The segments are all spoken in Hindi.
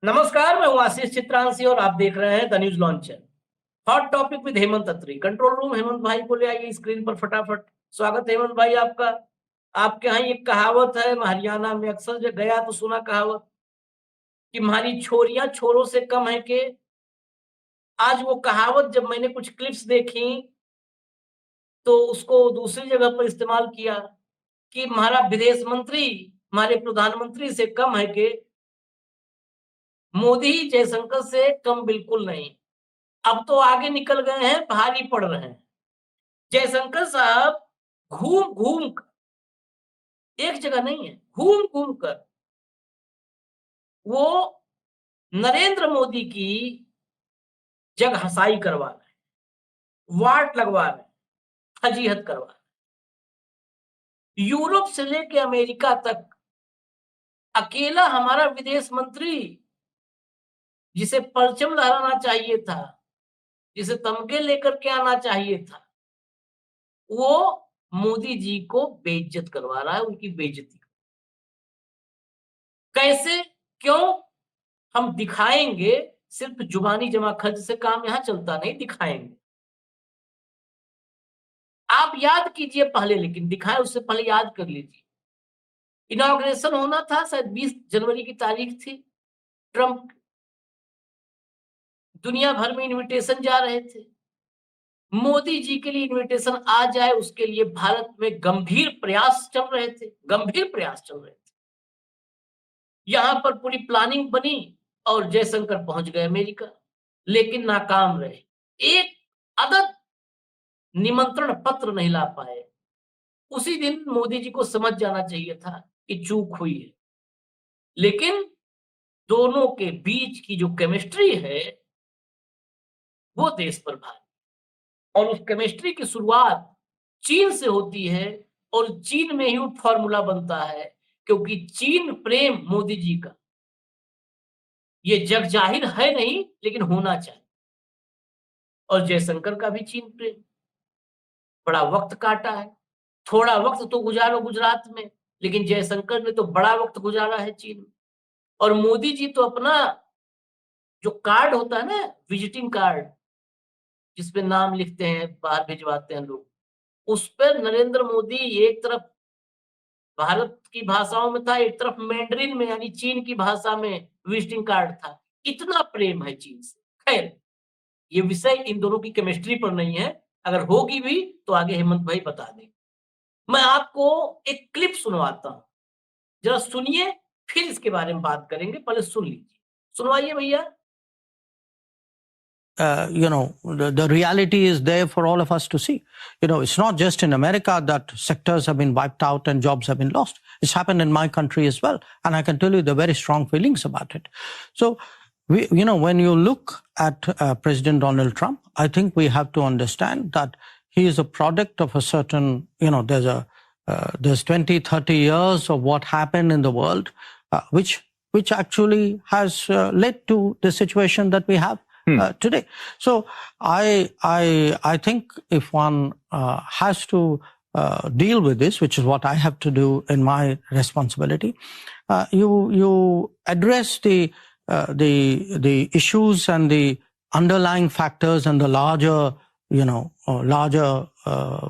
नमस्कार, मैं हूं आशीष चित्रांशी और आप देख रहे हैं the news launcher. Hot topic with Hemant Atri. Control room Hemant भाई को ले आइए स्क्रीन पर फटाफट। स्वागत है हेमंत भाई आपका। आपके यहाँ एक कहावत है, हरियाणा में अक्सर जब गया तो सुना कहावत कि हमारी छोरियां छोरों से कम है के। आज वो कहावत जब मैंने कुछ क्लिप्स देखी तो उसको दूसरी जगह पर इस्तेमाल किया कि हमारा विदेश मंत्री हमारे प्रधानमंत्री से कम है के। मोदी जयशंकर से कम बिल्कुल नहीं। अब तो आगे निकल गए हैं, भारी पड़ रहे हैं। जयशंकर साहब घूम घूम कर, एक जगह नहीं है, घूम घूम कर वो नरेंद्र मोदी की जग हंसाई करवा रहे हैं, वाट लगवा रहे हैं, फजीहत करवा रहे हैं। यूरोप से लेके अमेरिका तक अकेला हमारा विदेश मंत्री, जिसे परचम लहराना चाहिए था, जिसे तमगे लेकर के आना चाहिए था, वो मोदी जी को बेइज्जत करवा रहा है, उनकी बेइज्जती। कैसे, क्यों, हम दिखाएंगे। सिर्फ जुबानी जमा खर्च से काम यहां चलता नहीं, दिखाएंगे। आप याद कीजिए पहले, लेकिन दिखाए उससे पहले याद कर लीजिए। इनॉग्रेशन होना था, शायद 20 जनवरी की तारीख थी। ट्रंप, दुनिया भर में इनविटेशन जा रहे थे। मोदी जी के लिए इनविटेशन आ जाए, उसके लिए भारत में गंभीर प्रयास चल रहे थे, गंभीर प्रयास चल रहे थे। यहां पर पूरी प्लानिंग बनी और जयशंकर पहुंच गए अमेरिका, लेकिन नाकाम रहे। एक अदद निमंत्रण पत्र नहीं ला पाए। उसी दिन मोदी जी को समझ जाना चाहिए था कि चूक हुई है। लेकिन दोनों के बीच की जो केमिस्ट्री है वो देश पर भारी, और उस केमिस्ट्री की शुरुआत चीन से होती है। और चीन में ही वो फॉर्मूला बनता है, क्योंकि चीन प्रेम मोदी जी का ये जग जाहिर है नहीं, लेकिन होना चाहिए। और जयशंकर का भी चीन प्रेम बड़ा वक्त काटा है। थोड़ा वक्त तो गुजारो गुजरात में, लेकिन जयशंकर ने तो बड़ा वक्त गुजारा है चीन में। और मोदी जी तो अपना जो कार्ड होता है ना, विजिटिंग कार्ड, जिसपे नाम लिखते हैं, बाहर भिजवाते हैं लोग, उस पर नरेंद्र मोदी एक तरफ भारत की भाषाओं में था, एक तरफ मैंड्रिन में यानी चीन की भाषा में विजिटिंग कार्ड था। इतना प्रेम है चीन से। खैर, ये विषय इन दोनों की केमिस्ट्री पर नहीं है। अगर होगी भी तो आगे हेमंत भाई बता देंगे। मैं आपको एक क्लिप सुनवाता हूं, जरा सुनिए, फिर इसके बारे में बात करेंगे। पहले सुन लीजिए, सुनवाइए भैया। The reality is there for all of us to see. It's not just in America that sectors have been wiped out and jobs have been lost. It's happened in my country as well. And I can tell you the very strong feelings about it. So, when you look at President Donald Trump, I think we have to understand that he is a product of a certain, there's 20, 30 years of what happened in the world, which actually has led to the situation that we have today. So I think if one has to deal with this, which is what I have to do in my responsibility, you address the issues and the underlying factors and the larger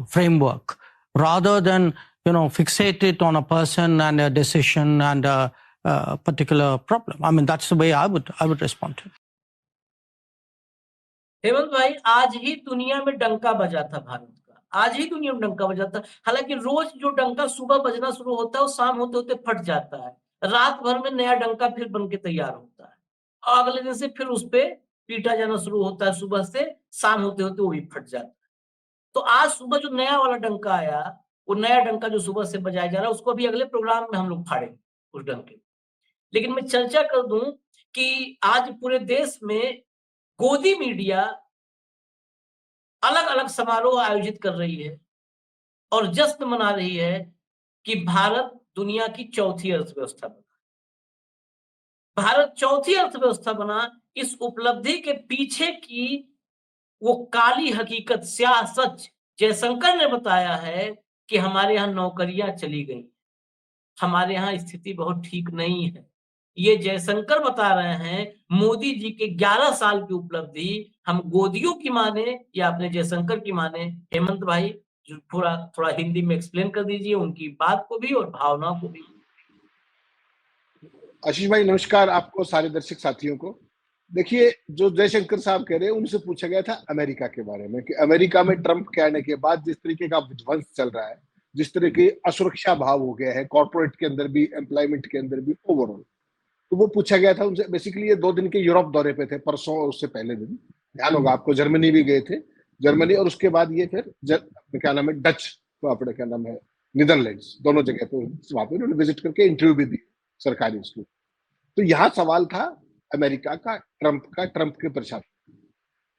framework, rather than fixate it on a person and a decision and a particular problem. I mean, that's the way I would respond to it. Hemant भाई, आज ही दुनिया में डंका बजा था भारत का, आज ही दुनिया में डंका बजा था। हालांकि रोज जो डंका सुबह बजना शुरू होता है वो शाम होते होते फट जाता है। रात भर में नया डंका फिर बन के तैयार होता है, और अगले दिन से फिर उस पे पीटा जाना शुरू होता है। सुबह से शाम होते होते वो भी फट जाता है। तो आज सुबह जो नया वाला डंका आया, वो नया डंका जो सुबह से बजाया जा रहा है, उसको भी अगले प्रोग्राम में हम लोग फाड़ेंगे उस डंके। लेकिन मैं चर्चा कर दूं कि आज पूरे देश में गोदी मीडिया अलग अलग समारोह आयोजित कर रही है और जश्न मना रही है कि भारत दुनिया की चौथी अर्थव्यवस्था बना। भारत चौथी अर्थव्यवस्था बना, इस उपलब्धि के पीछे की वो काली हकीकत, स्याह सच जयशंकर ने बताया है कि हमारे यहाँ नौकरियां चली गई, हमारे यहाँ स्थिति बहुत ठीक नहीं है। ये जयशंकर बता रहे हैं मोदी जी के 11 साल की उपलब्धि हम गोदियों की माने या अपने जयशंकर की माने। हेमंत भाई जो थोड़ा थोड़ा हिंदी में एक्सप्लेन कर दीजिए उनकी बात को भी और भावनाओं को भी। आशीष भाई नमस्कार आपको, सारे दर्शक साथियों को। देखिए, जो जयशंकर साहब कह रहे हैं उनसे पूछा गया था अमेरिका के बारे में कि अमेरिका में ट्रंप के आने के बाद जिस तरीके का विध्वंस चल रहा है, जिस तरह की असुरक्षा भाव हो गया है कॉर्पोरेट के अंदर भी, एम्प्लॉयमेंट के अंदर भी, ओवरऑल, तो वो पूछा गया था उनसे। बेसिकली ये 2 दिन के यूरोप दौरे पे थे, परसों और उससे पहले दिन ध्यान होगा आपको, जर्मनी भी गए थे, जर्मनी, और उसके बाद ये फिर क्या नाम है, डच, तो अपने क्या नाम है, नीदरलैंड्स, दोनों जगह पे वहां पे उन्होंने विजिट करके इंटरव्यू भी दी सरकारी उसकी। तो यहाँ सवाल था अमेरिका का, ट्रंप के प्रशासन।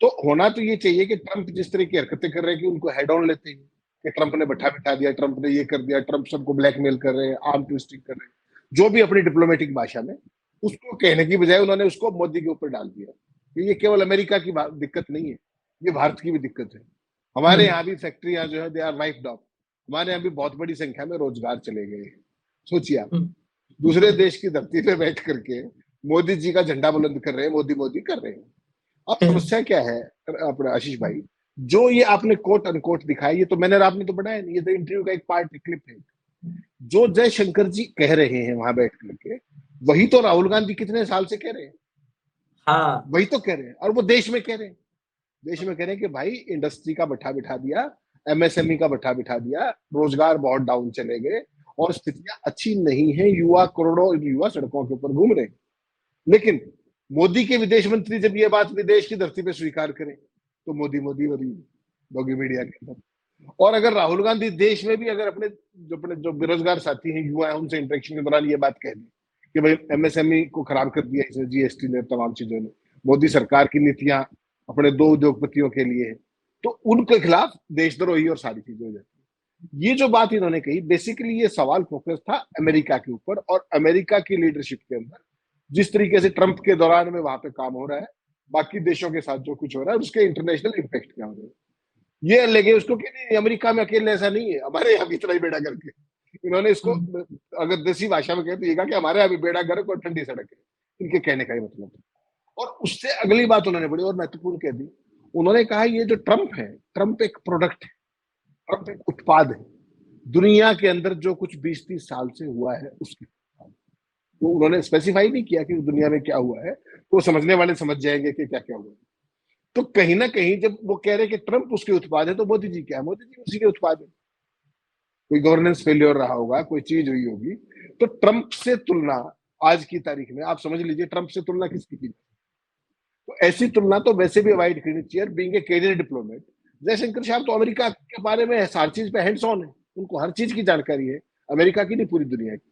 तो होना तो ये चाहिए कि ट्रंप जिस तरह की हरकतें कर रहे हैं कि उनको हेड ऑन लेते हैं कि ट्रंप ने बिठा दिया, ट्रंप ने ये कर दिया, ट्रंप सबको ब्लैकमेल कर रहे हैं, आर्म ट्विस्टिंग कर रहे हैं, जो भी अपनी डिप्लोमेटिक भाषा में, उसको कहने की बजाय उन्होंने उसको मोदी के ऊपर डाल दिया कि ये केवल अमेरिका की दिक्कत नहीं है, ये भारत की भी दिक्कत है। हमारे यहाँ भी फैक्ट्रियां जो है दे आर वाइप्ड आउट, हमारे यहाँ भी बहुत बड़ी संख्या में रोजगार चले गए। सोचिए आप, दूसरे देश की धरती पे बैठ करके मोदी जी का झंडा बुलंद कर रहे हैं, मोदी मोदी कर रहे हैं। अब समस्या क्या है अपना आशीष भाई, जो ये आपने कोट अनकोट दिखाया, ये तो मैंने और आपने तो बनाया नहीं, ये तो इंटरव्यू का एक पार्ट क्लिप है। जो जयशंकर जी कह रहे हैं वहां बैठ करके, वही तो राहुल गांधी कितने साल से कह रहे हैं। हाँ, वही तो कह रहे हैं, और वो देश में कह रहे हैं, देश में कह रहे हैं कि भाई इंडस्ट्री का बिठा दिया, एमएसएमई का बिठा दिया, रोजगार बहुत डाउन चले गए और स्थितियां अच्छी नहीं है, युवा करोड़ों युवा सड़कों के ऊपर घूम रहे हैं। लेकिन मोदी के विदेश मंत्री जब ये बात विदेश की धरती पे स्वीकार करें तो मोदी मोदी हो रही है लोगी मीडिया के अंदर। और अगर राहुल गांधी देश में भी अगर अपने जो बेरोजगार साथी हैं, युवा हैं, उनसे इंटरेक्शन के दौरान ये बात कह दी कि भाई एमएसएमई को खराब कर दिया इसने, जीएसटी ने, तमाम चीजों ने, मोदी सरकार की नीतियां अपने 2 उद्योगपतियों के लिए है, तो उनके खिलाफ देशद्रोही और सारी चीजें हो जाती। ये जो बात इन्होंने कही, बेसिकली ये सवाल फोकस था अमेरिका के ऊपर और अमेरिका की लीडरशिप के अंदर, जिस तरीके से ट्रंप के दौरान में वहां पे काम हो रहा है, बाकी देशों के साथ जो कुछ हो रहा है, उसके इंटरनेशनल इम्पैक्ट क्या हो रहे हैं। ये लगे उसको कि नहीं अमेरिका में अकेले ऐसा नहीं है, हमारे यहाँ भी इतना ही बेड़ा गर्क है। इन्होंने इसको अगर देसी भाषा में कहते तो हमारे यहाँ भी बेड़ा गर्क और ठंडी सड़क है, इनके कहने का ही मतलब। और उससे अगली बात उन्होंने बड़ी और महत्वपूर्ण कह दी, उन्होंने कहा ये जो ट्रंप है, ट्रंप एक प्रोडक्ट है, ट्रंप एक उत्पाद है, दुनिया के अंदर जो कुछ 20-30 साल से हुआ है उसकी। वो उन्होंने स्पेसिफाई नहीं किया कि दुनिया में क्या हुआ है, तो समझने वाले समझ जाएंगे कि क्या क्या हुआ। तो कहीं ना कहीं जब वो कह रहे हैं कि ट्रंप उसके उत्पाद है, तो मोदी जी क्या है, मोदी जी उसी के उत्पाद है। कोई गवर्नेंस फेलियर रहा होगा, कोई चीज हुई होगी, तो ट्रंप से तुलना आज की तारीख में आप समझ लीजिए, ट्रंप से तुलना किसकी की, तो ऐसी तुलना तो वैसे भी अवॉइड करनी चाहिए। Being a career diplomat, Jaishankar साहब तो अमेरिका के बारे में हर चीज पे हैंड्स ऑन है, उनको हर चीज की जानकारी है, अमेरिका की नहीं पूरी दुनिया की।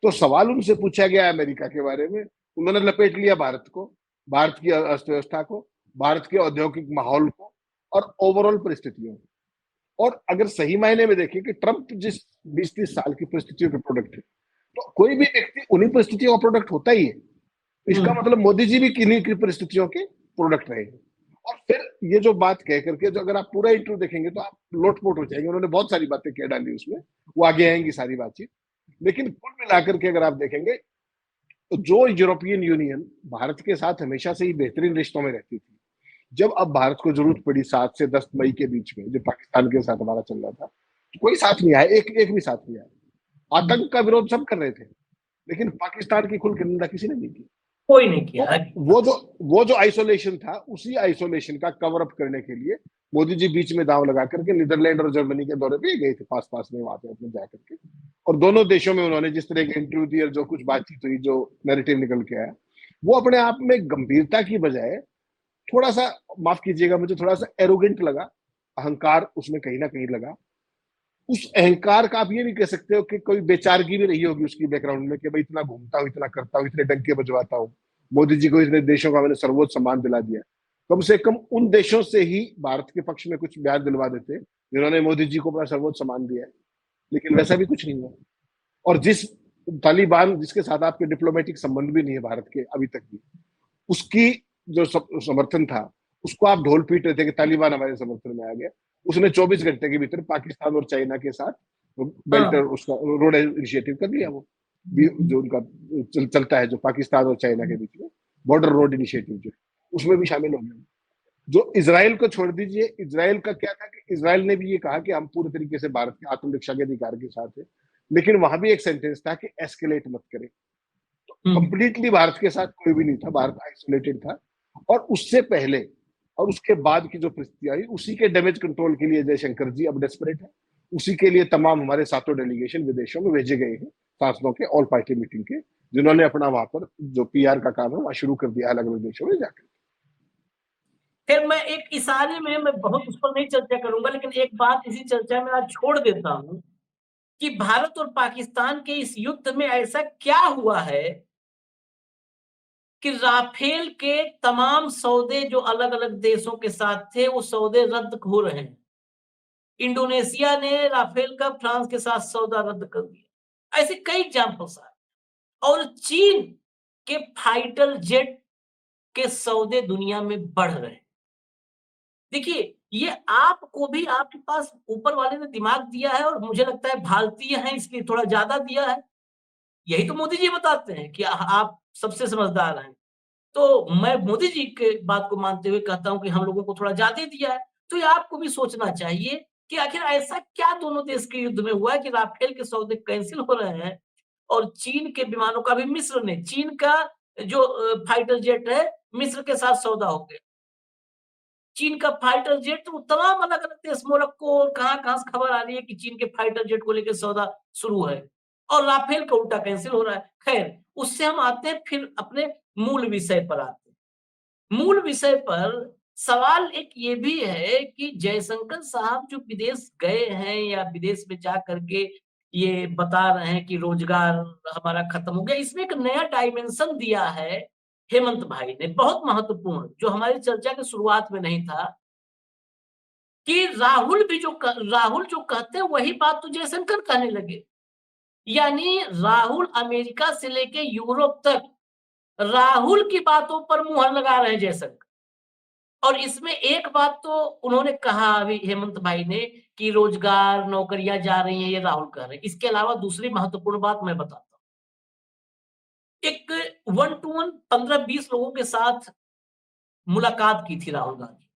तो सवाल उनसे पूछा गया अमेरिका के बारे में, उन्होंने लपेट लिया भारत को, भारत की अर्थव्यवस्था को, भारत के औद्योगिक माहौल को और ओवरऑल परिस्थितियों को। और अगर सही मायने में देखें कि ट्रंप जिस 20-30 साल की परिस्थितियों के प्रोडक्ट है, तो कोई भी व्यक्ति उन्हीं परिस्थितियों का प्रोडक्ट होता ही है। इसका मतलब मोदी जी भी किन्हीं की परिस्थितियों के प्रोडक्ट रहे हैं। और फिर ये जो बात कह करके, जो अगर आप पूरा इंटरव्यू देखेंगे तो आप लोटपोट हो जाएंगे, उन्होंने बहुत सारी बातें कह डाली उसमें, वो आगे आएंगी सारी बातचीत। लेकिन कुल मिलाकर के अगर आप देखेंगे तो जो यूरोपियन यूनियन भारत के साथ हमेशा से ही बेहतरीन रिश्तों में रहती थी, जब अब भारत को जरूरत पड़ी 7 से 10 मई के बीच में, जब पाकिस्तान के साथ हमारा चल रहा था, तो कोई साथ नहीं आया, एक भी साथ नहीं आया। आतंक का विरोध सब कर रहे थे, लेकिन पाकिस्तान की खुल के निंदा किसी ने नहीं की, कोई नहीं किया। तो वो जो आइसोलेशन था, उसी आइसोलेशन का कवर अप करने के लिए मोदी जी बीच में दांव लगा करके नीदरलैंड और जर्मनी के दौरे पे गए थे, पास में वहां पे अपने जाकर के, और दोनों देशों में उन्होंने जिस तरह के इंटरव्यू दिए और जो कुछ बातचीत हुई, जो नैरेटिव निकल के आया, वो अपने आप में गंभीरता की बजाय थोड़ा सा, माफ कीजिएगा मुझे, थोड़ा सा एरोगेंट लगा, अहंकार उसमें कहीं ना कहीं लगा। उस अहंकार का आप ये भी कह सकते हो कि कोई बेचारगी भी रही होगी उसकी बैकग्राउंड में, कि भाई इतना घूमता हूँ, इतना करता हूँ, इतने डंके बजवाता हूँ, मोदी जी को इतने देशों का मैंने सर्वोच्च सम्मान दिला दिया, कम से कम उन देशों से ही भारत के पक्ष में कुछ बयान दिलवा देते जिन्होंने मोदी जी को अपना सर्वोच्च सम्मान दिया है। लेकिन वैसा भी कुछ नहीं हुआ। और जिस तालिबान, जिसके साथ आपके डिप्लोमेटिक संबंध भी नहीं है भारत के अभी तक भी, उसकी जो समर्थन था, उसको आप ढोल पीट रहे थे कि तालिबान हमारे समर्थन में आ गया, उसने 24 घंटे के भीतर पाकिस्तान और चाइना के साथ बेल्ट उसका रोड इनिशिएटिव कर लिया वो। जो उनका चलता है, जो पाकिस्तान और चाइना के बीच में बॉर्डर रोड इनिशिएटिव, जो उसमें भी शामिल हो गए। जो इजराइल को छोड़ दीजिए, इजराइल का क्या था कि इजराइल ने भी ये कहा कि हम पूरे तरीके से भारत के आत्मरक्षा के अधिकार के साथ है, लेकिन वहां भी एक सेंटेंस था कि एस्केलेट मत करें। तो कंप्लीटली भारत के साथ कोई भी नहीं था, भारत आइसोलेटेड था। और उससे पहले और उसके बाद की जो परिस्थिति आई, उसी के डैमेज कंट्रोल के लिए जयशंकर जी अब डेस्परेट है। उसी के लिए तमाम हमारे 7 डेलीगेशन विदेशों में भेजे गए हैं, सांसदों के ऑल पार्टी मीटिंग के, जिन्होंने अपना वहां पर जो पीआर का काम है वहां शुरू कर दिया अलग अलग देशों में जाकर। फिर मैं एक इशारे में, मैं बहुत उस पर नहीं चर्चा करूंगा, लेकिन एक बात इसी चर्चा में आज छोड़ देता हूं कि भारत और पाकिस्तान के इस युद्ध में ऐसा क्या हुआ है कि राफेल के तमाम सौदे जो अलग अलग देशों के साथ थे, वो सौदे रद्द हो रहे हैं। इंडोनेशिया ने राफेल का फ्रांस के साथ सौदा रद्द कर दिया। ऐसे कई एग्जाम्पल्स आए। और चीन के फाइटर जेट के सौदे दुनिया में बढ़ रहे हैं। देखिए, ये आपको भी, आपके पास ऊपर वाले ने दिमाग दिया है, और मुझे लगता है भारतीय हैं इसलिए थोड़ा ज्यादा दिया है। यही तो मोदी जी बताते हैं कि आप सबसे समझदार हैं। तो मैं मोदी जी के बात को मानते हुए कहता हूं कि हम लोगों को थोड़ा ज्यादा दिया है। तो ये आपको भी सोचना चाहिए कि आखिर ऐसा क्या दोनों देश के युद्ध में हुआ है कि राफेल के सौदे कैंसिल हो रहे हैं, और चीन के विमानों का भी मिस्र ने, चीन का जो फाइटर जेट है, मिस्र के साथ सौदा हो गया। चीन का फाइटर जेट, तो तमाम अलग अलग देश, मोरक्को और कहां से खबर आ रही है कि चीन के फाइटर जेट को लेकर सौदा शुरू है, और राफेल का उल्टा कैंसिल हो रहा है। खैर, उससे हम आते हैं फिर अपने मूल विषय पर आते हैं। मूल विषय पर सवाल एक ये भी है कि जयशंकर साहब जो विदेश गए हैं, या विदेश में जा करके ये बता रहे हैं कि रोजगार हमारा खत्म हो गया, इसमें एक नया डायमेंशन दिया है हेमंत भाई ने, बहुत महत्वपूर्ण, जो हमारी चर्चा की शुरुआत में नहीं था, कि राहुल जो कहते हैं वही बात तो जयशंकर कहने लगे। यानी राहुल अमेरिका से लेके यूरोप तक राहुल की बातों पर मुहर लगा रहे हैं जयशंकर। और इसमें एक बात तो उन्होंने कहा अभी हेमंत भाई ने, कि रोजगार, नौकरियां जा रही हैं, ये राहुल कह रहे हैं। इसके अलावा दूसरी महत्वपूर्ण बात मैं बताता हूं। एक 1 to 1 15-20 लोगों के साथ मुलाकात की थी राहुल गांधी।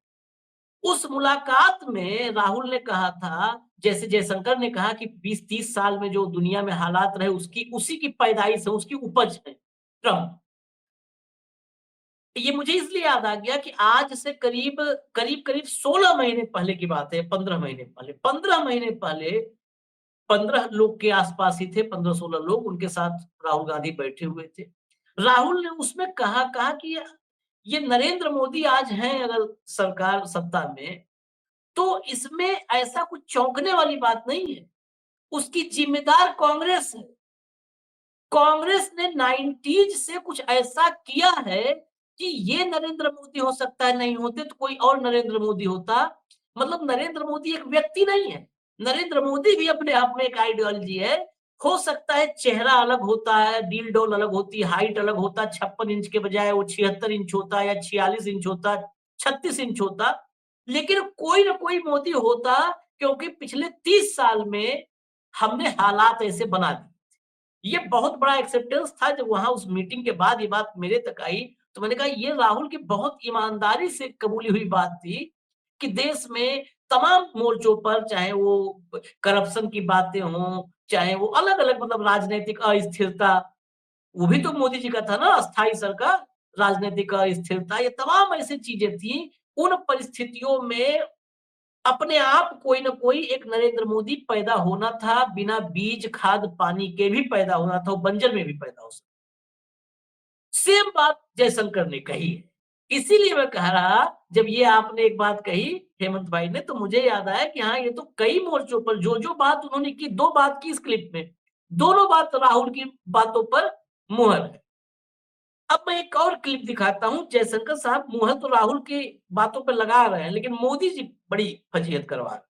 उस मुलाकात में राहुल ने कहा था, जैसे जयशंकर ने कहा कि 20-30 साल में जो दुनिया में हालात रहे, उसी की पैदाइश है, उसकी उपज है ट्रंप। ये मुझे इसलिए याद आ गया कि आज से करीब करीब 16 महीने पहले की बात है, 15 महीने पहले, 15 महीने पहले 15 लोग के आसपास ही थे, 15-16 लोग, उनके साथ राहुल गांधी बैठे हुए थे। राहुल ने उसमें कहा कि ये नरेंद्र मोदी आज हैं अगर सरकार सत्ता में, तो इसमें ऐसा कुछ चौंकने वाली बात नहीं है। उसकी जिम्मेदार कांग्रेस है। कांग्रेस ने 90s से कुछ ऐसा किया है कि ये नरेंद्र मोदी हो सकता है, नहीं होते तो कोई और नरेंद्र मोदी होता। मतलब नरेंद्र मोदी एक व्यक्ति नहीं है, नरेंद्र मोदी भी अपने आप में एक आइडियोलॉजी है। हो सकता है चेहरा अलग होता है, डील डोल अलग होती है, हाइट अलग होता है, 56 इंच के बजाय वो 76 इंच होता, या 46 इंच होता, 36 इंच होता, लेकिन कोई ना कोई मोदी होता, क्योंकि पिछले 30 साल में हमने हालात ऐसे बना दिए। ये बहुत बड़ा एक्सेप्टेंस था। जब वहां उस मीटिंग के बाद ये बात मेरे तक आई, तो मैंने कहा ये राहुल की बहुत ईमानदारी से कबूली हुई बात थी कि देश में तमाम मोर्चों पर, चाहे वो करप्शन की बातें हों, चाहे वो अलग अलग, मतलब राजनीतिक अस्थिरता, वो भी तो मोदी जी का था ना, अस्थाई सरकार, राजनीतिक अस्थिरता, ये तमाम ऐसी चीजें थी। उन परिस्थितियों में अपने आप कोई ना कोई एक नरेंद्र मोदी पैदा होना था, बिना बीज, खाद, पानी के भी पैदा होना था, वो बंजर में भी पैदा हो सकता। सेम बात जयशंकर ने कही है। इसीलिए मैं कह रहा, जब ये आपने एक बात कही हेमंत भाई ने, तो मुझे याद आया कि हाँ, ये तो कई मोर्चों पर जो बात उन्होंने की, 2 बात की इस क्लिप में, दोनों बात राहुल की बातों पर मुहर है। अब मैं एक और क्लिप दिखाता हूं। जयशंकर साहब मुहर तो राहुल की बातों पर लगा रहे हैं, लेकिन मोदी जी बड़ी फजीहत करवा रहे हैं।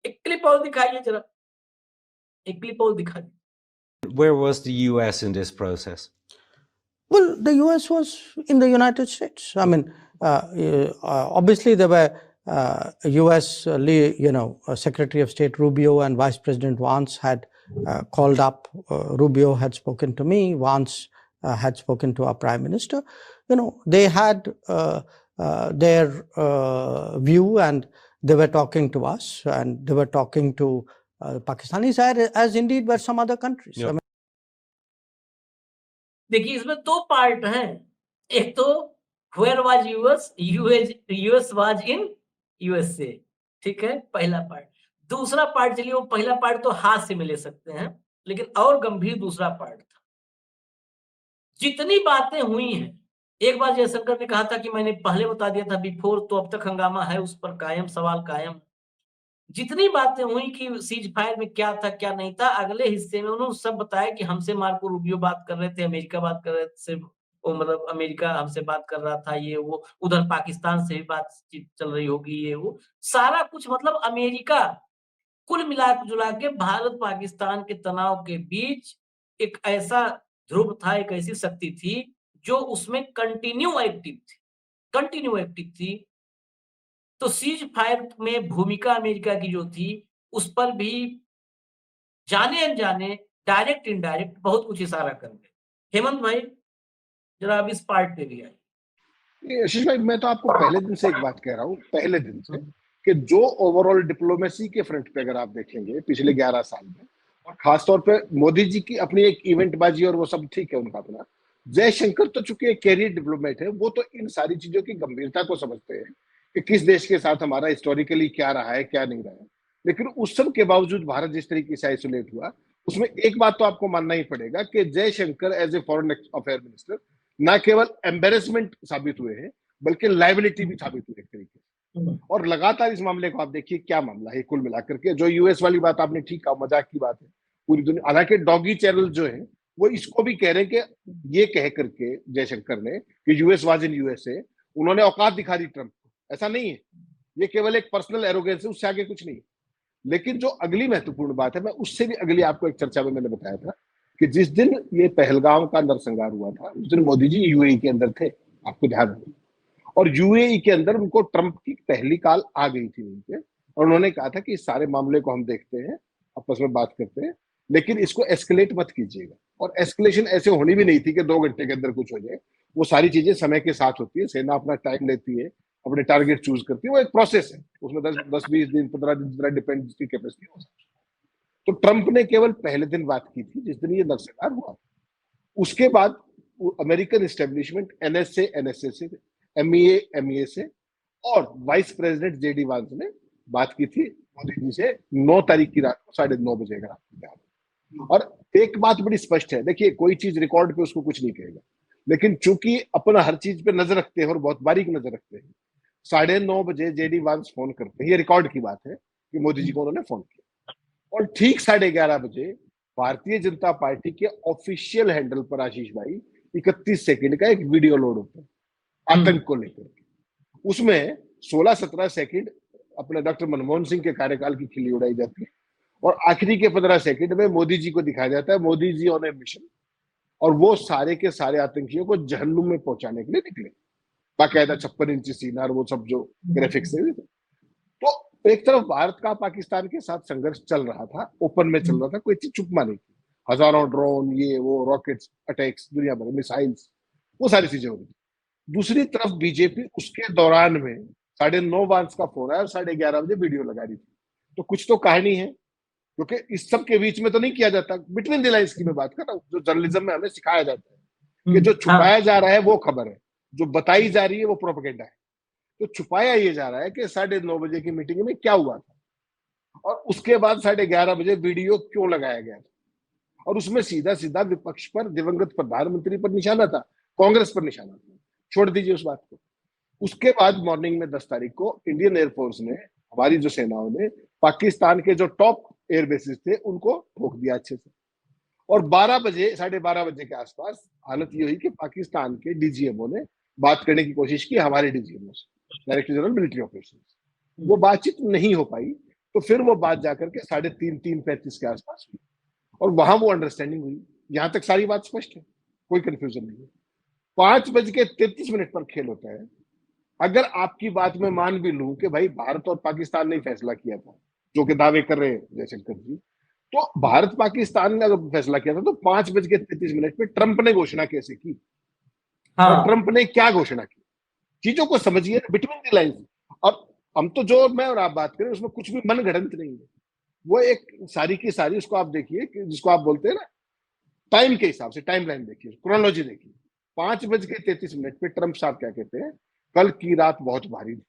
एक क्लिप और दिखाइए जरा, एक क्लिप और दिखाइए। Where was the US in this process? Well, the US was in the United States. I mean, obviously there were US, Secretary of State Rubio and Vice President Vance had called up. Rubio had spoken to me. Vance had spoken to our Prime Minister. They had their view, and they were talking to us, and they were talking to Pakistanis, as indeed were some other countries. Yeah. देखिए, इसमें 2 पार्ट हैं। एक तो where was US was in USA, ठीक है, पहला पार्ट। दूसरा पार्ट, चलिए वो पहला पार्ट तो हाथ से में ले सकते हैं, लेकिन और गंभीर दूसरा पार्ट था। जितनी बातें हुई हैं, एक बार जयशंकर ने कहा था कि मैंने पहले बता दिया था बिफोर, तो अब तक हंगामा है उस पर कायम, सवाल कायम। जितनी बातें हुई कि सीज फायर में क्या था क्या नहीं था, अगले हिस्से में उन्होंने सब बताया कि हमसे मार्को रूबियो बात कर रहे थे, अमेरिका बात कर रहे थे, सिर्फ वो मतलब अमेरिका हमसे बात कर रहा था, ये वो, उधर पाकिस्तान से भी बातचीत चल रही होगी, ये वो सारा कुछ, मतलब अमेरिका कुल मिला जुला के भारत पाकिस्तान के तनाव के बीच एक ऐसा ध्रुव था, एक ऐसी शक्ति थी जो उसमें कंटिन्यू एक्टिव थी। तो सीज फायर में भूमिका अमेरिका की जो थी, उस पर भी जाने अनजाने, डायरेक्ट इनडायरेक्ट बहुत कुछ इशारा कर गए। हेमंत भाई, जरा आप इस पार्ट पे भी आइए। आशीष भाई, मैं तो आपको पहले दिन से एक बात कह रहा हूँ, पहले दिन से, कि जो ओवरऑल डिप्लोमेसी के फ्रंट पे अगर आप देखेंगे पिछले 11 साल में, और खासतौर पे मोदी जी की अपनी एक इवेंट बाजी और वो सब ठीक है उनका अपना, जयशंकर तो चूंकि एक कैरियर डिप्लोमेट है, वो तो इन सारी चीजों की गंभीरता को समझते हैं कि किस देश के साथ हमारा हिस्टोरिकली क्या रहा है, क्या नहीं रहा है। लेकिन उस सब के बावजूद भारत जिस तरीके से आइसोलेट हुआ, उसमें एक बात तो आपको मानना ही पड़ेगा कि Jaishankar as a foreign affair minister ना केवल एम्बेरसमेंट साबित हुए हैं, बल्कि लाइबिलिटी भी साबित हुई एक तरीके से। और लगातार इस मामले को आप देखिए क्या मामला है कुल मिलाकर के। जो यूएस वाली बात आपने ठीक कहा, मजाक की बात है पूरी दुनिया, हालांकि डॉगी चैनल जो है वो इसको भी कह रहे हैं कि ये कह करके जयशंकर ने कि यूएस वाज इन यूएसए, उन्होंने औकात दिखा दी ट्रंप को। ऐसा नहीं है, ये केवल एक पर्सनल एरोगेंस है, उससे आगे कुछ नहीं। लेकिन जो अगली महत्वपूर्ण बात है, मैं उससे भी अगली आपको एक चर्चा में मैंने बताया था कि जिस दिन ये पहलगाम का नरसंहार हुआ था, उस दिन मोदी जी यूएई के अंदर थे, आपको ध्यान है। और यूएई के अंदर उनको ट्रंप की पहली कॉल आ गई थी उनके, और उन्होंने कहा था कि इस सारे मामले को हम देखते हैं, आपस में बात करते हैं, लेकिन इसको एस्केलेट मत कीजिएगा। और एस्केलेशन ऐसे होनी भी नहीं थी कि 2 घंटे के अंदर कुछ हो जाए। वो सारी चीजें समय के साथ होती है, सेना अपना टाइम लेती है, अपने टारगेट चूज करती है, वो एक प्रोसेस है, उसमें 10-20 दिन 15 दिन जितना डिपेंड जिसकी कैपेसिटी हो सकती है। तो ट्रंप ने केवल पहले दिन बात की थी जिस दिन ये नरसंहार हुआ। उसके बाद अमेरिकन एस्टेब्लिशमेंट एनएसए से, एमईए से, और वाइस प्रेसिडेंट जेडी वांस ने बात की थी मोदी जी से 9 तारीख की रात को 9:30 बजे, अगर आपको याद है। और एक बात बड़ी स्पष्ट है, देखिए कोई चीज रिकॉर्ड पे उसको कुछ नहीं कहेगा, लेकिन चूंकि अपना हर चीज पे नजर रखते हैं और बहुत बारीक नजर रखते हैं, 9:30 बजे जेडी वांस फोन करते हैं, ये रिकॉर्ड की बात है कि मोदी जी को उन्होंने फोन किया। और ठीक 11:30 बजे भारतीय जनता पार्टी के ऑफिशियल हैंडल पर आशीष भाई 31 सेकंड का एक वीडियो लोड होता है आतंक को लेकर। उसमें 16-17 सेकंड अपने डॉक्टर मनमोहन सिंह के कार्यकाल की खिल्ली उड़ाई जाती है, और आखिरी के 15 सेकंड में मोदी जी को दिखाया जाता है, Modi ji on A mission, और वो सारे के सारे आतंकियों को जहन्नुम में पहुंचाने के लिए निकले, बाकायदा 56 इंची सीना और वो सब जो ग्राफिक्स है। तो एक तरफ भारत का पाकिस्तान के साथ संघर्ष चल रहा था, ओपन में चल रहा था, कोई चीज छुपमा नहीं थी, हजारों ड्रोन, ये वो रॉकेट्स अटैक्स, दुनिया भर मिसाइल्स, वो सारी चीजें हो रही थी। दूसरी तरफ बीजेपी उसके दौरान में 9:30 वांस का फोन आया और 11:30 बजे वीडियो लगा रही थी। तो कुछ तो कहानी है, क्योंकि इस सब के बीच में तो नहीं किया जाता, बिटवीन द लाइंस की मैं बात कर रहा हूँ, जो जर्नलिज्म में हमें सिखाया जाता है कि जो छुपाया जा रहा है वो खबर है, जो बताई जा रही है वो प्रोपेगेंडा है। तो छुपाया ये जा रहा है कि 9:30 बजे की मीटिंग में क्या हुआ था, और उसके बाद 11:30 बजे वीडियो क्यों लगाया गया था, और उसमें सीधा सीधा विपक्ष पर, दिवंगत प्रधानमंत्री पर निशाना था, कांग्रेस पर निशाना था। छोड़ दीजिए उस बात को। उसके बाद मॉर्निंग में 10 तारीख को इंडियन एयरफोर्स ने, हमारी जो सेनाओं ने, पाकिस्तान के जो टॉप एयर बेसिस थे उनको ठोक दिया अच्छे से। और 12 बजे, 12:30 बजे के आसपास हालत ये हुई कि पाकिस्तान के डीजीएमओ ने बात करने की कोशिश की हमारे डीजीएमओ से, डायरेक्टर जनरल मिलिट्री ऑपरेशंस। वो बातचीत नहीं हो पाई, तो फिर वो बात जाकर के 3:35 के आसपास हुई, और वहां वो अंडरस्टैंडिंग हुई। यहां तक सारी बात स्पष्ट है, कोई कंफ्यूजन नहीं है। 5:33 पर खेल होता है। अगर आपकी बात में मान भी लूं कि भाई भारत और पाकिस्तान ने फैसला किया था, जो कि दावे कर रहे हैं जयशंकर जी, तो भारत पाकिस्तान ने अगर फैसला किया था तो 5:33 पे ट्रंप ने घोषणा कैसे की, और हाँ ट्रंप ने क्या घोषणा की, चीजों को समझिए बिटवीन द लाइंस। अब हम तो जो मैं और आप बात करें उसमें कुछ भी मनगढ़ंत नहीं है, वो एक सारी की सारी उसको आप देखिए कि जिसको आप बोलते हैं ना टाइम के हिसाब से टाइम लाइन देखिए, क्रोनोलॉजी देखिए। 5:33 पे ट्रंप साहब क्या कहते हैं, कल की रात बहुत भारी थी,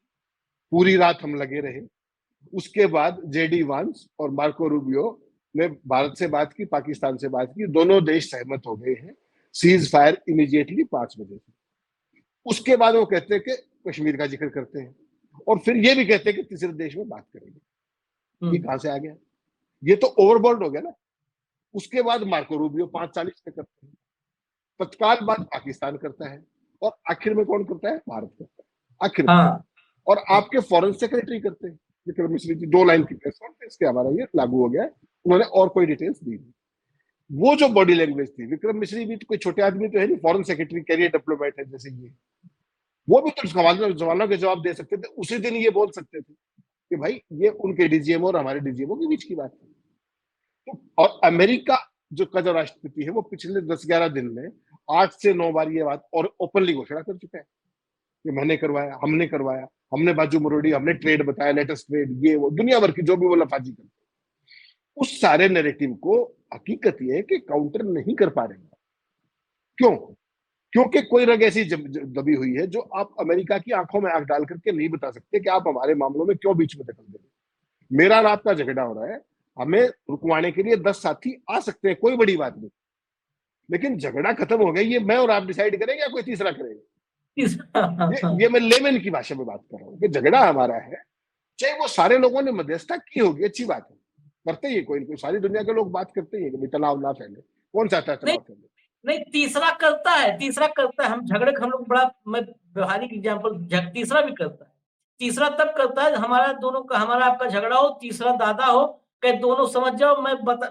पूरी रात हम लगे रहे। उसके बाद जेडी वांस और मार्को रूबियो ने भारत से बात की, पाकिस्तान से बात की, दोनों देश सहमत हो गए हैं सीज फायर इमीडिएटली 5 बजे से। उसके बाद वो कहते हैं कि कश्मीर का जिक्र करते हैं, और फिर ये भी कहते हैं कि तीसरे देश में बात करेंगे। ये कहां से आ गया, ये तो ओवरबोर्ड हो गया ना। उसके बाद मार्को रूबियो 5:40 पे करते हैं, तत्काल बाद पाकिस्तान करता है, और आखिर में कौन करता है, भारत करता है आखिर में। हाँ और आपके फॉरेन सेक्रेटरी करते हैं, विक्रम मिश्री जी 2 लाइन की प्रेस कॉन्फ्रेंस के हमारा ये लागू हो गया है, उन्होंने और कोई डिटेल्स दी नहीं। वो जो बॉडी लैंग्वेज थी, विक्रम मिश्री भी तो कोई छोटे आदमी तो है नहीं, फॉरेन सेक्रेटरी कैरियर डिप्लोमेट है जैसे ये, वो भी तो सवालों के जवाब दे सकते थे। उसी दिन ये बोल सकते थे कि भाई ये उनके डीजीएमओ और हमारे डीजीएमओ के बीच की बात है। तो और अमेरिका जो राष्ट्रपति है वो पिछले 10-11 दिन में 8 से 9 बार ये बात और ओपनली घोषणा कर चुका है कि मैंने करवाया, हमने करवाया, हमने बाजू मरोड़ी, हमने ट्रेड बताया, लेटेस्ट ट्रेड, ये वो दुनिया भर की जो भी वो लफाजी करते, उस सारे नैरेटिव को हकीकत ये है कि काउंटर नहीं कर पा रहे। क्यों? क्योंकि कोई रग ऐसी दबी हुई है जो आप अमेरिका की आंखों में आंख डाल करके नहीं बता सकते कि आप हमारे मामलों में क्यों बीच में दखल दे रहे। मेरा और आपका झगड़ा हो रहा है, हमें रुकवाने के लिए 10 साथी आ सकते हैं, कोई बड़ी बात नहीं, लेकिन झगड़ा खत्म हो गया ये मैं और आप डिसाइड करेंगे या कोई तीसरा करेगा। ये मैं लेमन की भाषा में बात कर रहा हूँ कि झगड़ा हमारा है, चाहे वो सारे लोगों ने मध्यस्थता की होगी, अच्छी बात है, करते ही कोई कोई, सारी दुनिया के लोग बात करते ही तनाव ना फैले, कौन चाहता है नहीं तनाव फैले। नहीं, तीसरा करता है, तीसरा करता है। हम झगड़े हम लोग बड़ा, मैं व्यवहारिक एग्जाम्पल, तीसरा भी करता है। तीसरा तब करता है हमारा दोनों का, हमारा आपका झगड़ा हो, तीसरा दादा हो, कहे दोनों समझ जाओ,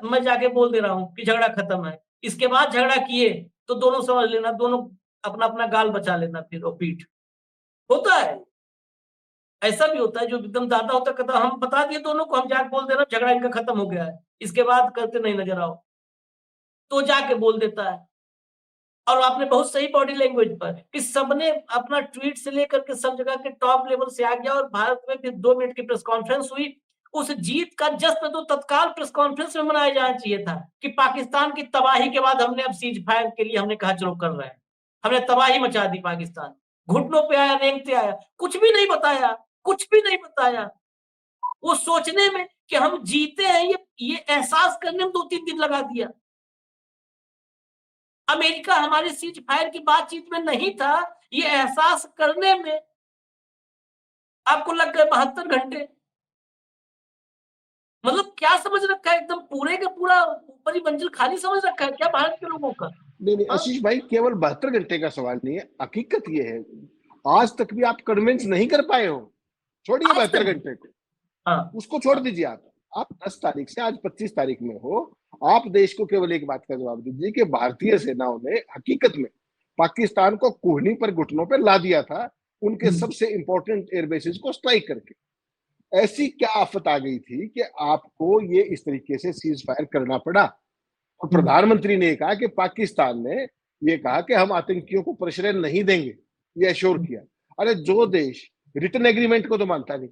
मैं जाके बोल दे रहा हूँ कि झगड़ा खत्म है। इसके बाद झगड़ा किए तो दोनों समझ लेना, दोनों अपना अपना गाल बचा लेना, फिर और पीठ होता है। ऐसा भी होता है जो एकदम दादा होता है, कहता हम बता दिए दोनों को, हम जाके बोल दे रहे झगड़ा इनका खत्म हो गया है, इसके बाद करते नहीं नजर आओ, तो जाके बोल देता है। और आपने बहुत सही बॉडी लैंग्वेज पर कि सबने अपना ट्वीट से लेकर के सब जगह के टॉप लेवल से आ गया, और भारत में फिर 2 मिनट की प्रेस कॉन्फ्रेंस हुई। उस जीत का जश्न तो तत्काल प्रेस कॉन्फ्रेंस में मनाया जाना चाहिए था कि पाकिस्तान की तबाही के बाद हमने अब सीज फायर के लिए हमने कहा चलो कर रहे हैं, हमने तबाही मचा दी, पाकिस्तान घुटनों पे आया, रेंगते आया, कुछ भी नहीं बताया, कुछ भी नहीं बताया। वो सोचने में कि हम जीते हैं, ये एहसास करने में 2-3 दिन लगा दिया। अमेरिका हमारे सीज फायर की बातचीत में नहीं था, ये एहसास करने में आपको लग गए 72 घंटे। मतलब क्या समझ रखा है, एकदम पूरे का पूरा ऊपरी मंजिल खाली समझ रखा है क्या भारत के लोगों का? नहीं हाँ? आशीष भाई, केवल 72 घंटे का सवाल नहीं है, हकीकत ये है आज तक भी आप कन्विंस नहीं कर पाए हो। छोड़िए आज 72 तक घंटे को, हाँ, उसको छोड़ दीजिए। आप 10 तारीख से आज 25 तारीख में हो, आप देश को केवल एक बात का जवाब दीजिए कि भारतीय सेनाओं ने हकीकत में पाकिस्तान को कोहनी पर घुटनों पर ला दिया था, उनके सबसे इंपॉर्टेंट एयरबेसेस को स्ट्राइक करके। ऐसी क्या आफत आ गई थी कि आपको ये इस तरीके से सीज फायर करना पड़ा। और प्रधानमंत्री ने कहा कि पाकिस्तान ने ये कहा कि हम आतंकियों को प्रश्रय नहीं देंगे, ये एश्योर किया। अरे जो देश रिटन एग्रीमेंट को तो मानता नहीं,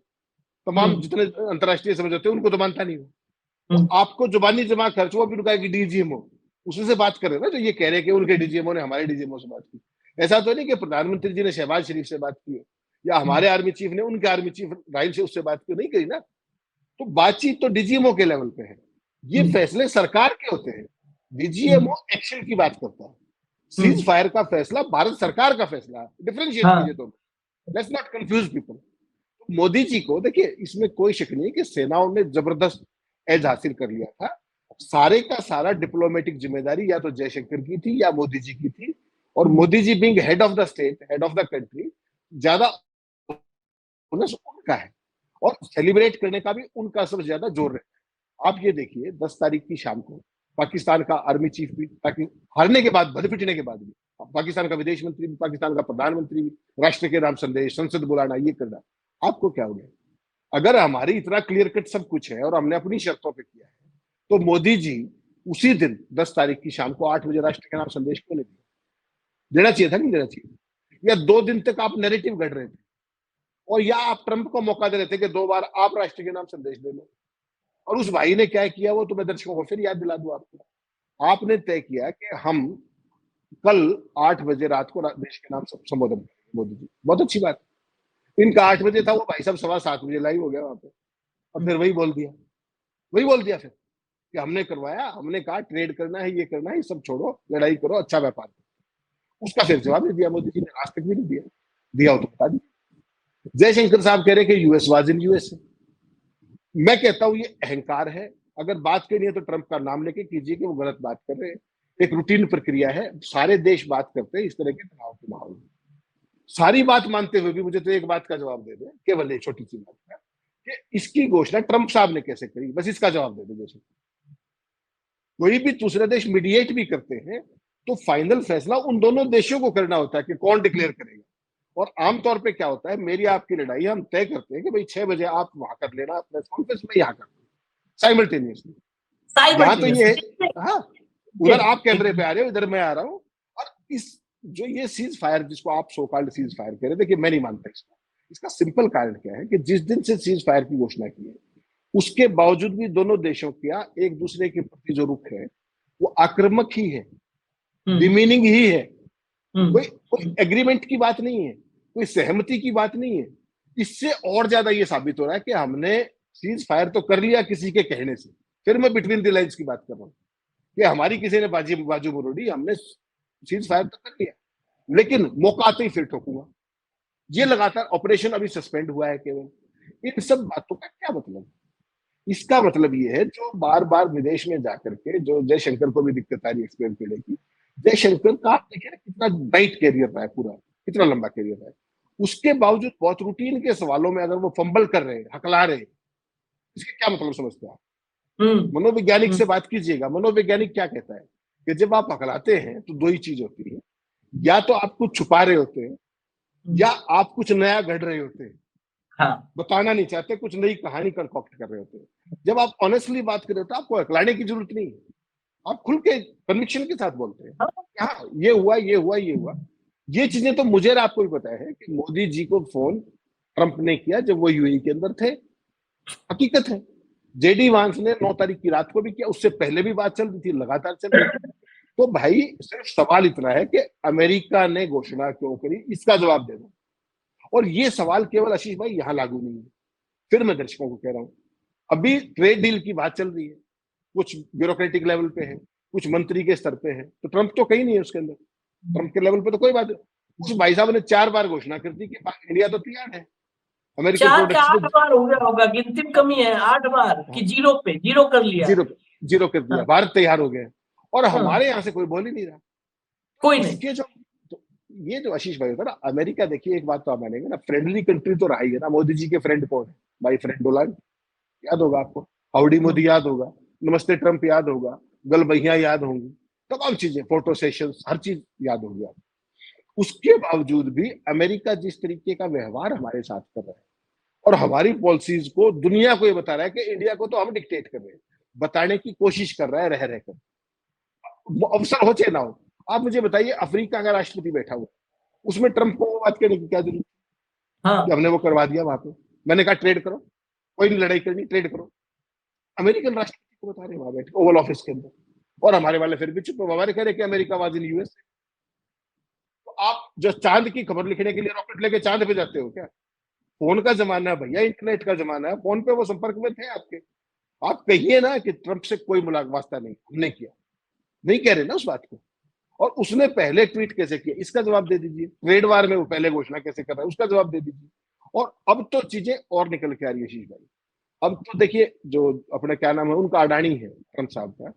तमाम जितने अंतर्राष्ट्रीय समझौते उनको तो मानता नहीं हो, तो आपको जुबानी जमा खर्च वो भी रुका कि डीजीएमओ उसी से बात कर रहे ना, जो ये कह रहे कि उनके डीजीएमओ ने हमारे डीजीएमओ से बात की। ऐसा तो नहीं कि प्रधानमंत्री जी ने शहबाज शरीफ से बात की या हमारे आर्मी चीफ ने उनके आर्मी चीफ राइल से उससे बात की, नहीं करी ना। तो बातचीत तो डीजीएमओ के लेवल पे है, ये फैसले सरकार के होते हैं। डीजीएमओ एक्शन की बात करता है, सीज फायर का फैसला भारत सरकार का फैसला है। डिफरेंशिएट कीजिए, तो let's not confuse people. Modi ji को देखिए, इसमें कोई शक नहीं कि सेनाओं ने जबरदस्त एज हासिल कर लिया था। सारे का सारा डिप्लोमेटिक जिम्मेदारी या तो जयशंकर की थी या मोदी जी की थी, और Modi ji being head of the state, head of the country, ज्यादा उनका है, और सेलिब्रेट करने का भी उनका सबसे ज्यादा जोर रहता है। आप ये देखिए 10 तारीख की शाम को पाकिस्तान का आर्मी चीफ भी, हारने के बाद, भले पिटने के बाद भी, पाकिस्तान का विदेश मंत्री भी, पाकिस्तान का प्रधानमंत्री भी, राष्ट्र के नाम संदेश, संसद बुलाना, ये करना। आपको क्या हो गया? अगर हमारी इतना क्लियर कट सब कुछ है और हमने अपनी शर्तों पे किया है, तो मोदी जी उसी दिन 10 तारीख की शाम को 8 बजे राष्ट्र के नाम संदेश क्यों नहीं दिया? देना चाहिए था, नहीं देना चाहिए? या 2 दिन तक आप नैरेटिव गढ़ रहे थे, और या आप ट्रंप को मौका दे रहे थे कि 2 बार आप राष्ट्र के नाम संदेश दे लो। और उस भाई ने क्या किया, वो तो मैं दर्शकों को फिर याद दिला दूं आपको। आपने तय किया कि हम कल 8 बजे रात को देश के नाम संबोधन करेंगे। मोदी जी, बहुत अच्छी बात। इनका 8 बजे था, वो भाई साहब 7:15 बजे लाइव हो गया वहां पे, और फिर वही बोल दिया फिर कि हमने करवाया, हमने कहा ट्रेड करना है, ये करना है, ये सब छोड़ो, लड़ाई करो, अच्छा व्यापार करो। उसका फिर जवाब नहीं दिया मोदी जी ने, आज तक भी नहीं दिया हो तो बता दिया। जयशंकर साहब कह रहे कि यूएस वाज इन यूएसए। मैं कहता हूं ये अहंकार है। अगर बात करनी है तो ट्रंप का नाम लेके कीजिए कि वो गलत बात कर रहे हैं। एक रूटीन प्रक्रिया है, सारे देश बात करते हैं इस तरह के तनाव के माहौल में। सारी बात मानते हुए भी मुझे तो एक बात का जवाब दे दे, केवल एक छोटी सी बात का, कि इसकी घोषणा ट्रंप साहब ने कैसे करी, बस इसका जवाब दे दे। जैसे कोई भी दूसरे देश मीडिएट भी करते हैं तो फाइनल फैसला उन दोनों देशों को करना होता है कि कौन डिक्लेयर करेगा। और आमतौर पे क्या होता है, मेरी आपकी लड़ाई हम तय करते हैं कि भाई 6 बजे आप वहां कर लेना प्रेस कॉन्फ्रेंस, में यहाँ कर लेना साइमल्टेनियसली। यहाँ तो ये है, हाँ, उधर आप कैमरे पे आ रहे हो, इधर मैं आ रहा हूँ। और इस जो ये सीज फायर जिसको आप सो कॉल्ड सीज फायर कह रहे थे, कि मैं नहीं मानता इसका सिंपल कारण क्या है कि जिस दिन से सीज फायर की घोषणा की है उसके बावजूद भी दोनों देशों का एक दूसरे के प्रति जो रुख है वो आक्रामक ही है, डिमीनिंग ही है। कोई एग्रीमेंट की बात नहीं है, कोई सहमति की बात नहीं है। इससे और ज्यादा ये साबित हो रहा है कि हमने सीज फायर तो कर लिया किसी के कहने से, फिर मैं बिटवीन द लाइन्स की बात कर रहा हूँ कि हमारी किसी ने बाजू मरोड़ी, हमने सीज फायर तो कर लिया, लेकिन मौका आते ही फिर ठोकूंगा। ये लगातार ऑपरेशन अभी सस्पेंड हुआ है केवल। इन सब बातों का क्या मतलब? इसका मतलब ये है, जो बार बार विदेश में जाकर के, जो जयशंकर को भी दिक्कत आ रही है एक्सप्लेन करने की, जयशंकर का आप देखिए कितना ब्राइट कैरियर रहा है, पूरा कितना लंबा कैरियर रहा है, उसके बावजूद बहुत रूटीन के सवालों में अगर वो फंबल कर रहे हैं, हकला रहे, इसके क्या मतलब समझते हैं आप? मनोवैज्ञानिक से बात कीजिएगा, मनोवैज्ञानिक क्या कहता है कि जब आप हकलाते हैं तो 2 ही चीज होती है, या तो आप कुछ छुपा रहे होते हैं या आप कुछ नया गढ़ रहे होते हैं। हाँ, बताना नहीं चाहते, कुछ नई कहानी कंकॉक्ट कर रहे होते हैं। जब आप ऑनेस्टली बात कर रहे हो तो आपको हकलाने की जरूरत नहीं है, आप खुल के कन्विक्शन के साथ बोलते हैं, हाँ ये हुआ ये हुआ ये हुआ। ये चीजें तो मुझे और आपको भी पता है कि मोदी जी को फोन ट्रंप ने किया जब वो यूएई के अंदर थे, हकीकत है। जेडी वांस ने 9 तारीख की रात को भी किया, उससे पहले भी बात चल रही थी, लगातार चल रही थी। तो भाई सिर्फ सवाल इतना है कि अमेरिका ने घोषणा क्यों करी, इसका जवाब दे दो। और ये सवाल केवल आशीष भाई यहाँ लागू नहीं है, फिर मैं दर्शकों को कह रहा हूं, अभी ट्रेड डील की बात चल रही है, कुछ ब्यूरोक्रेटिक लेवल पे है, कुछ मंत्री के स्तर पे है, तो ट्रंप तो कहीं नहीं है उसके अंदर। ट्रंप के लेवल पे तो कोई बात नहीं। उस भाई साहब ने 4 बार घोषणा कर दी कि इंडिया तो तैयार है, अमेरिकन 4 के 8 प्रोडक्ट्स बार हो गया होगा, गिनती कमी है, 8 बार कि जीरो कर लिया, जीरो कर दिया, भारत तैयार हो गया, और हमारे यहाँ से कोई बोल ही नहीं रहा, कोई नहीं। इसके जो ये जो आशीष भाई होता है ना, अमेरिका देखिए, एक बात तो आप मानेंगे ना, फ्रेंडली कंट्री तो रहा ही है ना। मोदी जी के फ्रेंड कौन है? भाई फ्रेंड डोनाल्ड, याद होगा आपको, हाउडी मोदी याद होगा, नमस्ते ट्रंप याद होगा, गल भैया याद होंगी, तमाम चीजें, फोटो सेशंस, हर चीज याद होगी आपको। उसके बावजूद भी अमेरिका जिस तरीके का व्यवहार हमारे साथ कर रहा है और हमारी पॉलिसीज को दुनिया को ये बता रहा है कि इंडिया को तो हम डिक्टेट कर रहे हैं, बताने की कोशिश कर रहा है रह रहकर, अवसर हो चाहे ना हो। आप मुझे बताइए, अफ्रीका का राष्ट्रपति बैठा हुआ, उसमें ट्रंप को वो बात करने की क्या जरूरत? हाँ, कि हमने वो करवा दिया वहां पे, मैंने कहा ट्रेड करो, कोई नहीं लड़ाई करनी, ट्रेड करो। अमेरिकन राष्ट्रपति को बता रहे वहां बैठ ओवल ऑफिस के अंदर, और हमारे वाले फिर भी चुप, हमारे कह रहे कि अमेरिका वाज इन यूएस। तो आप जो चांद की खबर लिखने के लिए रॉकेट लेके चांद पे जाते हो क्या? फोन का जमाना है भैया, इंटरनेट का जमाना है, फोन पे वो संपर्क में थे आपके। आप कहिए ना कि ट्रंप से कोई वास्ता नहीं, हमने किया, नहीं कह रहे ना उस बात को। और उसने पहले ट्वीट कैसे किया, इसका जवाब दे दीजिए। ट्रेड वार में वो पहले घोषणा कैसे कर रहा है, उसका जवाब दे दीजिए। और अब तो चीजें और निकल के आ रही है आशीष भाई। अब तो देखिए, जो अपने क्या नाम है उनका, अडानी है ट्रंप साहब का,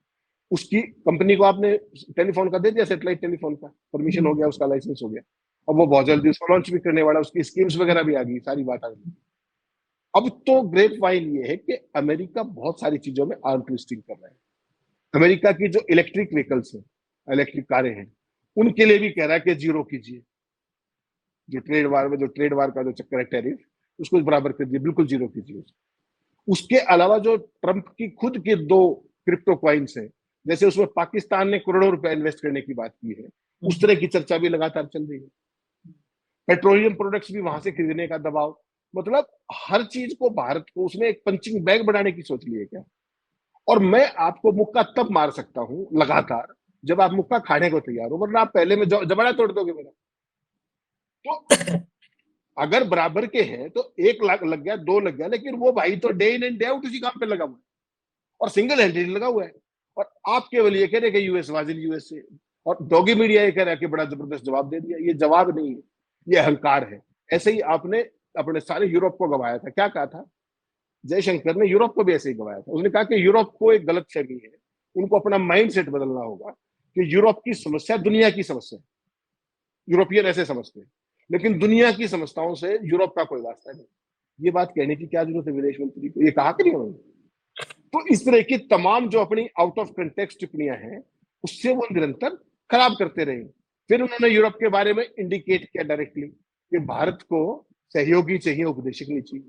उसकी कंपनी को आपने टेलीफोन का दे दिया, सैटेलाइट टेलीफोन का परमिशन हो गया, उसका लाइसेंस हो गया। अब वो बहुत जल्दी उसको लॉन्च भी करने वाला, उसकी स्कीम्स वगैरह भी आ गई, सारी बात आ गई। अब तो ग्रेप वाइन ये है कि अमेरिका बहुत सारी चीजों में आर्म ट्विस्टिंग कर रहा है। अमेरिका की जो इलेक्ट्रिक व्हीकल्स है, इलेक्ट्रिक कारें हैं, उनके लिए भी कह रहा है कि जीरो कीजिए। जो ट्रेड वार का जो चक्कर है, टैरिफ, उसको बराबर कर दिए, बिल्कुल जीरो कीजिए। उसके अलावा जो ट्रंप की खुद के 2 क्रिप्टो कॉइन्स है, जैसे उसमें पाकिस्तान ने करोड़ों रुपए इन्वेस्ट करने की बात की है, उस तरह की चर्चा भी लगातार चल रही है। पेट्रोलियम प्रोडक्ट्स भी वहां से खरीदने का दबाव, मतलब हर चीज को भारत को उसने एक पंचिंग बैग बनाने की सोच ली है क्या? और मैं आपको मुक्का तब मार सकता हूं लगातार जब आप मुक्का खाने को तैयार हो, वरना आप पहले में जबड़ा तोड़ दोगे मेरा। तो अगर बराबर के हैं तो 1 लाख लग गया, 2 लग गया, लेकिन वो भाई तो day in and day out उसी काम पे लगा हुआ है और सिंगल हैंडेड लगा हुआ है। और आप केवल ये कह रहे कि यूएस वाजिल यूएस से, और डॉगी मीडिया ये कह रहा है कि बड़ा जबरदस्त जवाब दे दिया। ये जवाब नहीं है, ये अहंकार है। ऐसे ही आपने अपने सारे यूरोप को गवाया था। क्या कहा था जयशंकर ने? यूरोप को भी ऐसे ही गवाया था। उसने कहा कि यूरोप को एक गलत फहमी है, उनको अपना माइंड सेट बदलना होगा कि यूरोप की समस्या दुनिया की समस्या है। यूरोपियन ऐसे समझते हैं, लेकिन दुनिया की समस्याओं से यूरोप का कोई वास्ता नहीं। ये बात कहने की क्या जरूरत है विदेश मंत्री को? ये कहा कि नहीं उन्होंने? तो इस तरह की तमाम जो अपनी आउट ऑफ कंटेक्स्ट टिप्पणियां हैं, उससे वो निरंतर खराब करते रहे। फिर उन्होंने यूरोप के बारे में इंडिकेट किया डायरेक्टली कि भारत को सहयोगी चाहिए, उपदेशक नहीं चाहिए।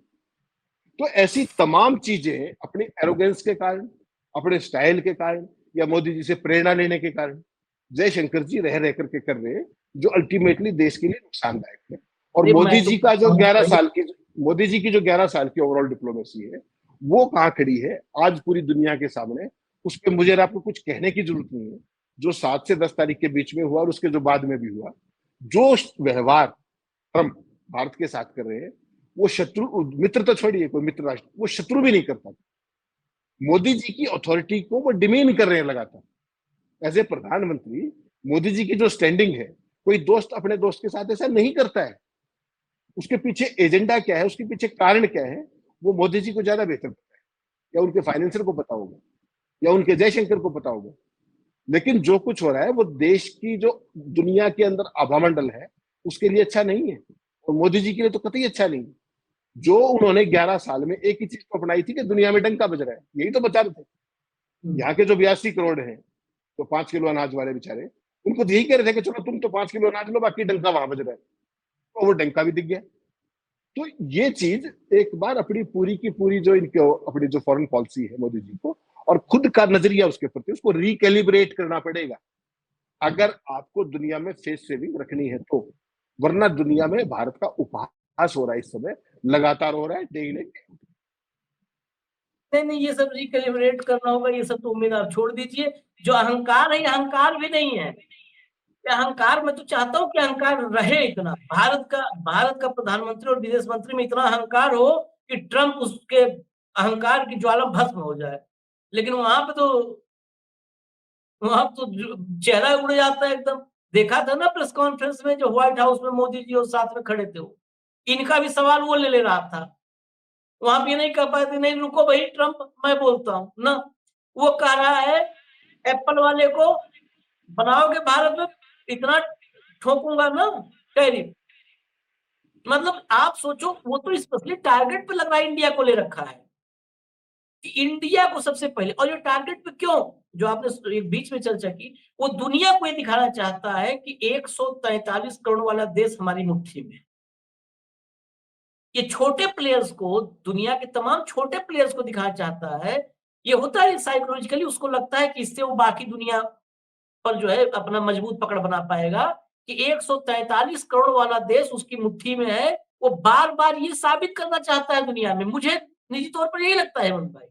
तो ऐसी तमाम चीजें अपनी एरोगेंस के कारण, अपने स्टाइल के कारण, या मोदी जी से प्रेरणा लेने के कारण जयशंकर जी रह रह करके कर रहे हैं, जो अल्टीमेटली देश के लिए नुकसानदायक है। और ये मोदी मैं तो जी का जो कहूंगा 11 भाई, साल की मोदी जी की जो 11 साल की ओवरऑल डिप्लोमेसी है, वो कहाँ खड़ी है आज पूरी दुनिया के सामने? उस पर मुझे और आपको कुछ कहने की जरूरत नहीं है। जो 7 से 10 तारीख के बीच में हुआ और उसके जो बाद में भी हुआ, जो व्यवहार ट्रंप भारत के साथ कर रहे हैं, वो शत्रु मित्र तो छोड़िए, कोई मित्र राष्ट्र, वो शत्रु भी नहीं करता। मोदी जी की अथॉरिटी को वो डिमीन कर रहे हैं लगातार। एज ए प्रधानमंत्री मोदी जी की जो स्टैंडिंग है, कोई दोस्त अपने दोस्त के साथ ऐसा नहीं करता है। उसके पीछे एजेंडा क्या है, उसके पीछे कारण क्या है, वो मोदी जी को ज्यादा बेहतर पता है, या उनके फाइनेंसर को पता होगा, या उनके जयशंकर को पता होगा। लेकिन जो कुछ हो रहा है वो देश की जो दुनिया के अंदर आभामंडल है उसके लिए अच्छा नहीं है, और मोदी जी के लिए तो कतई अच्छा नहीं है। जो उन्होंने 11 साल में एक ही चीज को अपनाई थी कि दुनिया में डंका बज रहा है, यही तो बचा रहे थे। यहाँ के जो 82 करोड़ हैं, तो 5 किलो अनाज वाले बेचारे, उनको तो यही कह रहे थे कि चलो तुम तो 5 किलो अनाज लो, बाकी डंका वहां बज रहा है। तो वो डंका भी दिख गया। तो ये चीज एक बार अपनी पूरी की पूरी जो इनके अपनी जो फॉरेन पॉलिसी है मोदी जी को, और खुद का नजरिया उसके प्रति, उसको रिकैलिब्रेट करना पड़ेगा अगर आपको दुनिया में फेस सेविंग रखनी है तो। वरना दुनिया में भारत का उपहास हो रहा है, इस समय लगातार हो रहा है, डे इन एंड डे। नहीं, ये सब रिकैलिब्रेट करना होगा, ये सब तो उम्मीद आप छोड़ दीजिए। जो अहंकार है, ये अहंकार भी नहीं है। ये अहंकार, मैं तो चाहता हूँ कि अहंकार रहे इतना। भारत का प्रधानमंत्री और विदेश मंत्री में इतना अहंकार हो कि ट्रंप उसके अहंकार की ज्वाला भस्म हो जाए। लेकिन वहां तो चेहरा उड़ जाता है एकदम। देखा था ना प्रेस कॉन्फ्रेंस में, जो व्हाइट हाउस में मोदी जी और साथ में खड़े थे, वो इनका भी सवाल वो ले रहा था। वहां भी नहीं कह पाए थे, नहीं रुको भाई ट्रंप, मैं बोलता हूँ ना। वो कह रहा है एप्पल वाले को, बनाओगे भारत में इतना ठोकूंगा ना टैरिफ। मतलब आप सोचो, वो तो स्पेशली टारगेट पे लग रहा है, इंडिया को ले रखा है कि इंडिया को सबसे पहले। और ये टारगेट पे क्यों, जो आपने एक बीच में चर्चा की, वो दुनिया को ये दिखाना चाहता है कि 143 करोड़ वाला देश हमारी मुट्ठी में। ये छोटे प्लेयर्स को, दुनिया के तमाम छोटे प्लेयर्स को दिखाना चाहता है। ये होता है साइकोलॉजिकली, उसको लगता है कि इससे वो बाकी दुनिया पर जो है अपना मजबूत पकड़ बना पाएगा कि 143 करोड़ वाला देश उसकी मुट्ठी में है। वो बार-बार ये साबित करना चाहता है दुनिया में। मुझे निजी तौर पर यही लगता है हेमंत भाई,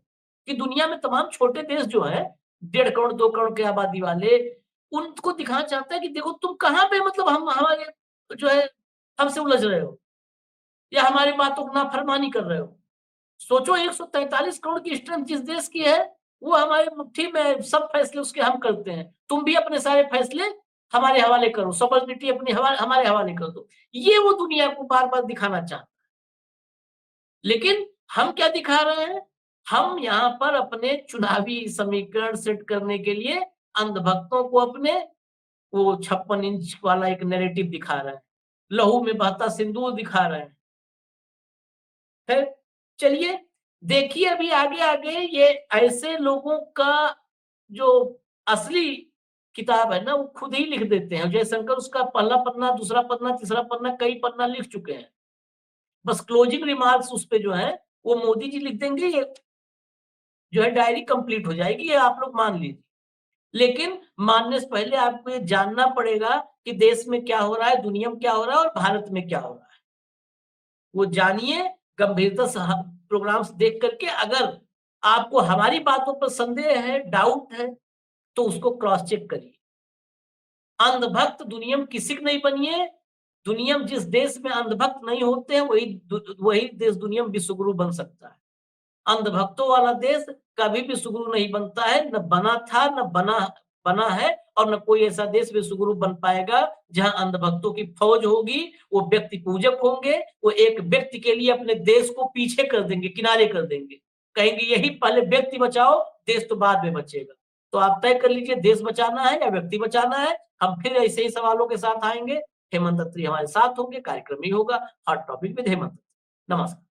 कि दुनिया में तमाम छोटे देश जो हैं, 1.5 करोड़ 2 करोड़ की आबादी वाले, उनको दिखाना चाहता है कि देखो तुम कहाँ पे, मतलब हम हमारे जो है हमसे उलझ रहे हो, या हमारी बातों को नाफरमानी कर रहे हो। सोचो 143 करोड़ की स्ट्रेंथ जिस देश की है, वो हमारी मुट्ठी में, सब फैसले उसके हम करते हैं। तुम भी अपने सारे फैसले हमारे हवाले करो, सॉवरेनिटी अपनी हमारे हवाले कर दो। ये वो दुनिया को बार-बार दिखाना चाहता है। लेकिन हम क्या दिखा रहे हैं? हम यहाँ पर अपने चुनावी समीकरण सेट करने के लिए अंधभक्तों को अपने वो 56 इंच वाला एक नैरेटिव दिखा रहे हैं। लहू में बहता सिंदूर दिखा रहे हैं। है? चलिए देखिए अभी आगे-आगे ये ऐसे लोगों का जो असली किताब है ना, वो खुद ही लिख देते हैं। जयशंकर उसका पहला पन्ना, दूसरा पन्ना, तीसरा पन्ना, कई पन्ना लिख चुके हैं। बस क्लोजिंग रिमार्क्स उस पे जो है वो मोदी जी लिख देंगे। ये जो है डायरी कंप्लीट हो जाएगी, ये आप लोग मान लीजिए। लेकिन मानने से पहले आपको ये जानना पड़ेगा कि देश में क्या हो रहा है, दुनिया में क्या हो रहा है और भारत में क्या हो रहा है। वो जानिए गंभीरता से प्रोग्राम्स देख करके। अगर आपको हमारी बातों पर संदेह है, डाउट है, तो उसको क्रॉस चेक करिए। अंधभक्त दुनिया में किसी के नहीं बनिए। दुनिया में जिस देश में अंधभक्त नहीं होते हैं वही देश दुनिया में विश्वगुरु बन सकता है। अंधभक्तों वाला देश कभी विश्वगुरु नहीं बनता है, न बना था, न बना है, और न कोई ऐसा देश विश्वगुरु बन पाएगा जहां अंधभक्तों की फौज होगी। वो व्यक्ति पूजक होंगे, वो एक व्यक्ति के लिए अपने देश को पीछे कर देंगे, किनारे कर देंगे, कहेंगे यही पहले व्यक्ति बचाओ, देश तो बाद में बचेगा। तो आप तय कर लीजिए, देश बचाना है या व्यक्ति बचाना है। हम फिर ऐसे ही सवालों के साथ आएंगे। हेमंत अत्री हमारे साथ होंगे, कार्यक्रम ही होगा हॉट टॉपिक विद हेमंत। नमस्कार।